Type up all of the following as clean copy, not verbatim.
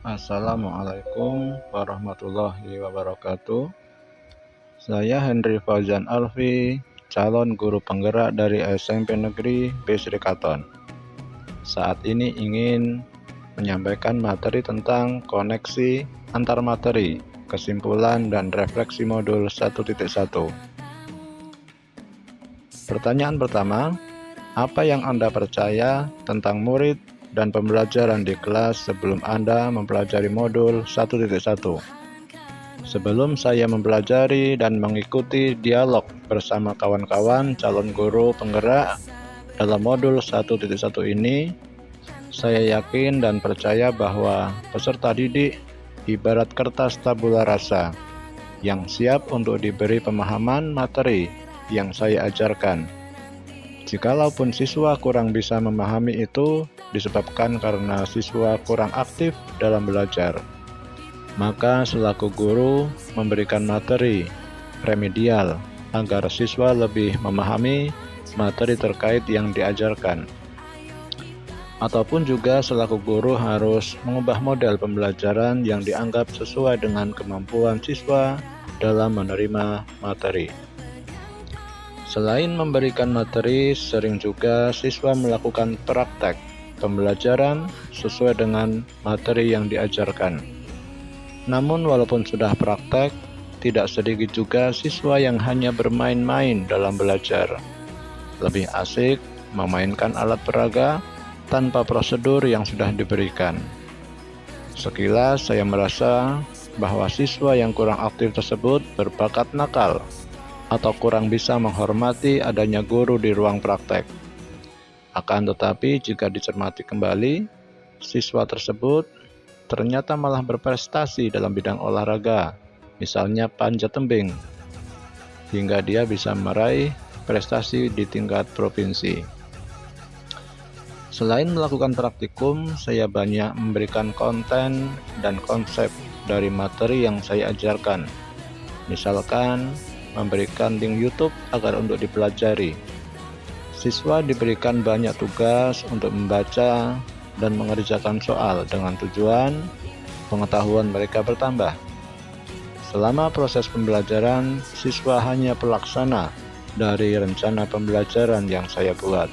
Assalamualaikum warahmatullahi wabarakatuh. Saya Henry Fauzan Alfi, calon guru penggerak dari SMP Negeri Bisri Katon. Saat ini ingin menyampaikan materi tentang koneksi antar materi, kesimpulan dan refleksi modul 1.1. Pertanyaan pertama, apa yang Anda percaya tentang murid dan pembelajaran di kelas sebelum Anda mempelajari modul 1.1? Sebelum saya mempelajari dan mengikuti dialog bersama kawan-kawan calon guru penggerak dalam modul 1.1 ini, saya yakin dan percaya bahwa peserta didik ibarat kertas tabula rasa yang siap untuk diberi pemahaman materi yang saya ajarkan. Jikalaupun siswa kurang bisa memahami itu disebabkan karena siswa kurang aktif dalam belajar, maka selaku guru memberikan materi remedial agar siswa lebih memahami materi terkait yang diajarkan. Ataupun juga selaku guru harus mengubah model pembelajaran yang dianggap sesuai dengan kemampuan siswa dalam menerima materi. Selain memberikan materi, sering juga siswa melakukan praktek pembelajaran sesuai dengan materi yang diajarkan. Namun walaupun sudah praktek, tidak sedikit juga siswa yang hanya bermain-main dalam belajar. Lebih asik memainkan alat peraga tanpa prosedur yang sudah diberikan. Sekilas saya merasa bahwa siswa yang kurang aktif tersebut berbakat nakal atau kurang bisa menghormati adanya guru di ruang praktek. Akan tetapi jika dicermati kembali, siswa tersebut ternyata malah berprestasi dalam bidang olahraga, misalnya panjat tebing, hingga dia bisa meraih prestasi di tingkat provinsi. Selain melakukan praktikum, saya banyak memberikan konten dan konsep dari materi yang saya ajarkan. Misalkan, memberikan link YouTube agar untuk dipelajari. Siswa diberikan banyak tugas untuk membaca dan mengerjakan soal dengan tujuan pengetahuan mereka bertambah. Selama proses pembelajaran, siswa hanya pelaksana dari rencana pembelajaran yang saya buat.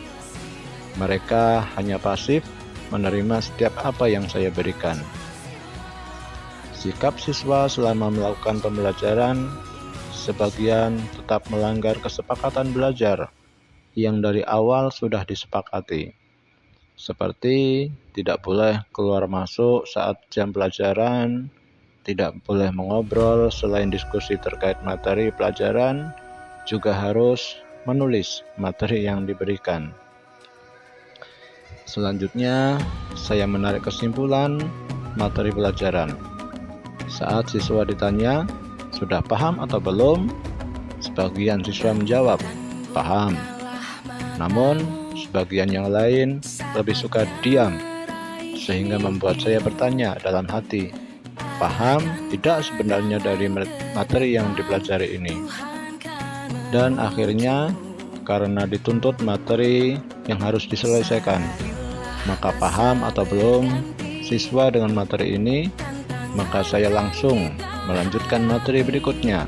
Mereka hanya pasif menerima setiap apa yang saya berikan. Sikap siswa selama melakukan pembelajaran, sebagian tetap melanggar kesepakatan belajar yang dari awal sudah disepakati, seperti tidak boleh keluar masuk saat jam pelajaran, tidak boleh mengobrol selain diskusi terkait materi pelajaran, juga harus menulis materi yang diberikan. Selanjutnya, saya menarik kesimpulan materi pelajaran. Saat siswa ditanya, sudah paham atau belum? Sebagian siswa menjawab, paham. Namun, sebagian yang lain lebih suka diam, sehingga membuat saya bertanya dalam hati, paham tidak sebenarnya dari materi yang dipelajari ini? Dan akhirnya, karena dituntut materi yang harus diselesaikan, maka paham atau belum siswa dengan materi ini, maka saya langsung melanjutkan materi berikutnya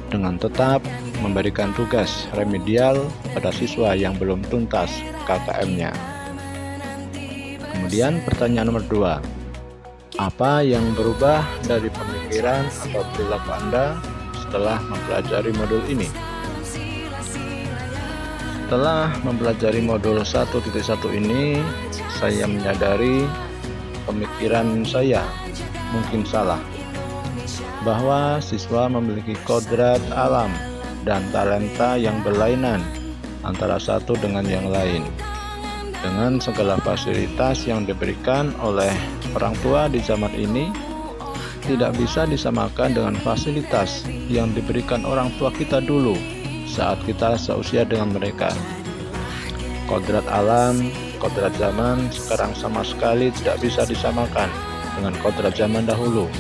dengan tetap memberikan tugas remedial pada siswa yang belum tuntas KKM-nya. Kemudian pertanyaan nomor 2, apa yang berubah dari pemikiran atau perilaku Anda setelah mempelajari modul ini? Setelah mempelajari modul 1.1 ini, saya menyadari pemikiran saya mungkin salah, bahwa siswa memiliki kodrat alam dan talenta yang berlainan antara satu dengan yang lain. Dengan segala fasilitas yang diberikan oleh orang tua di zaman ini, tidak bisa disamakan dengan fasilitas yang diberikan orang tua kita dulu saat kita seusia dengan mereka. Kodrat alam, kodrat zaman sekarang sama sekali tidak bisa disamakan dengan kodrat zaman dahulu.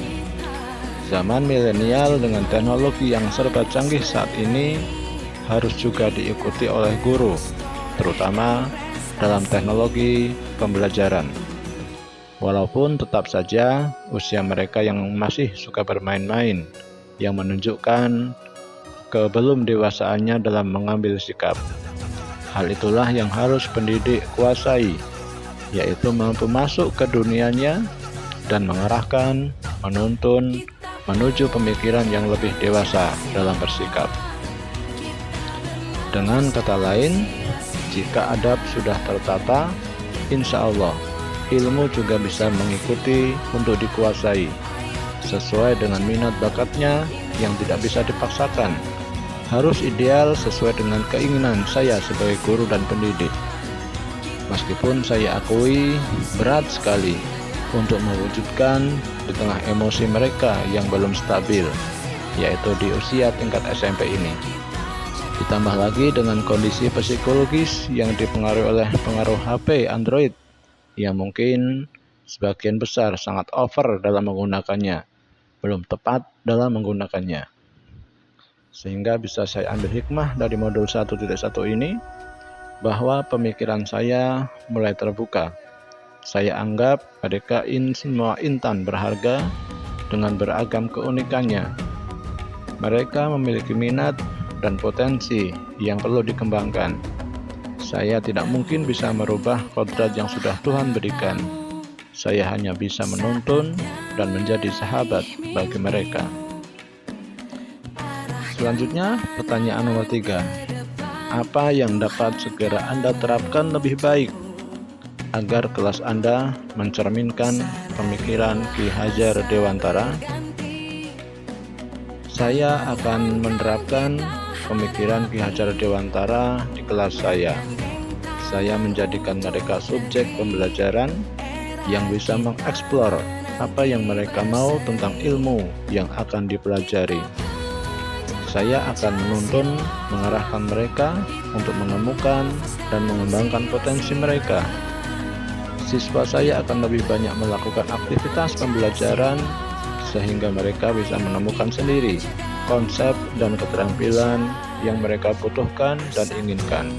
Zaman milenial dengan teknologi yang serba canggih saat ini harus juga diikuti oleh guru, terutama dalam teknologi pembelajaran. Walaupun tetap saja usia mereka yang masih suka bermain-main, yang menunjukkan kebelum dewasaannya dalam mengambil sikap. Hal itulah yang harus pendidik kuasai, yaitu mampu masuk ke dunianya dan mengarahkan, menuntun, menuju pemikiran yang lebih dewasa dalam bersikap. Dengan kata lain, jika adab sudah tertata, insya Allah ilmu juga bisa mengikuti untuk dikuasai, sesuai dengan minat bakatnya yang tidak bisa dipaksakan. Harus ideal sesuai dengan keinginan saya sebagai guru dan pendidik. Meskipun saya akui berat sekali untuk mewujudkan di tengah emosi mereka yang belum stabil, yaitu di usia tingkat SMP ini. Ditambah lagi dengan kondisi psikologis yang dipengaruhi oleh pengaruh HP Android yang mungkin sebagian besar sangat over dalam menggunakannya, belum tepat dalam menggunakannya. Sehingga bisa saya ambil hikmah dari modul 1.1 ini, bahwa pemikiran saya mulai terbuka. Saya anggap mereka semua intan berharga dengan beragam keunikannya. Mereka memiliki minat dan potensi yang perlu dikembangkan. Saya tidak mungkin bisa merubah kodrat yang sudah Tuhan berikan. Saya hanya bisa menuntun dan menjadi sahabat bagi mereka. Selanjutnya, pertanyaan nomor 3. Apa yang dapat segera Anda terapkan lebih baik agar kelas Anda mencerminkan pemikiran Ki Hajar Dewantara? Saya akan menerapkan pemikiran Ki Hajar Dewantara di kelas saya. Saya menjadikan mereka subjek pembelajaran yang bisa mengeksplor apa yang mereka mau tentang ilmu yang akan dipelajari. Saya akan menuntun, mengarahkan mereka untuk menemukan dan mengembangkan potensi mereka. Siswa saya akan lebih banyak melakukan aktivitas pembelajaran sehingga mereka bisa menemukan sendiri konsep dan keterampilan yang mereka butuhkan dan inginkan.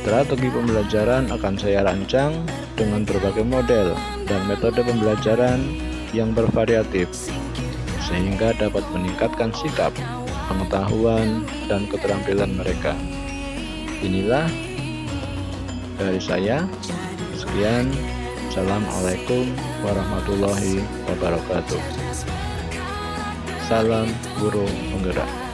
Strategi pembelajaran akan saya rancang dengan berbagai model dan metode pembelajaran yang bervariatif, sehingga dapat meningkatkan sikap, pengetahuan, dan keterampilan mereka. Inilah dari saya. Sekian. Assalamualaikum warahmatullahi wabarakatuh. Salam guru penggerak.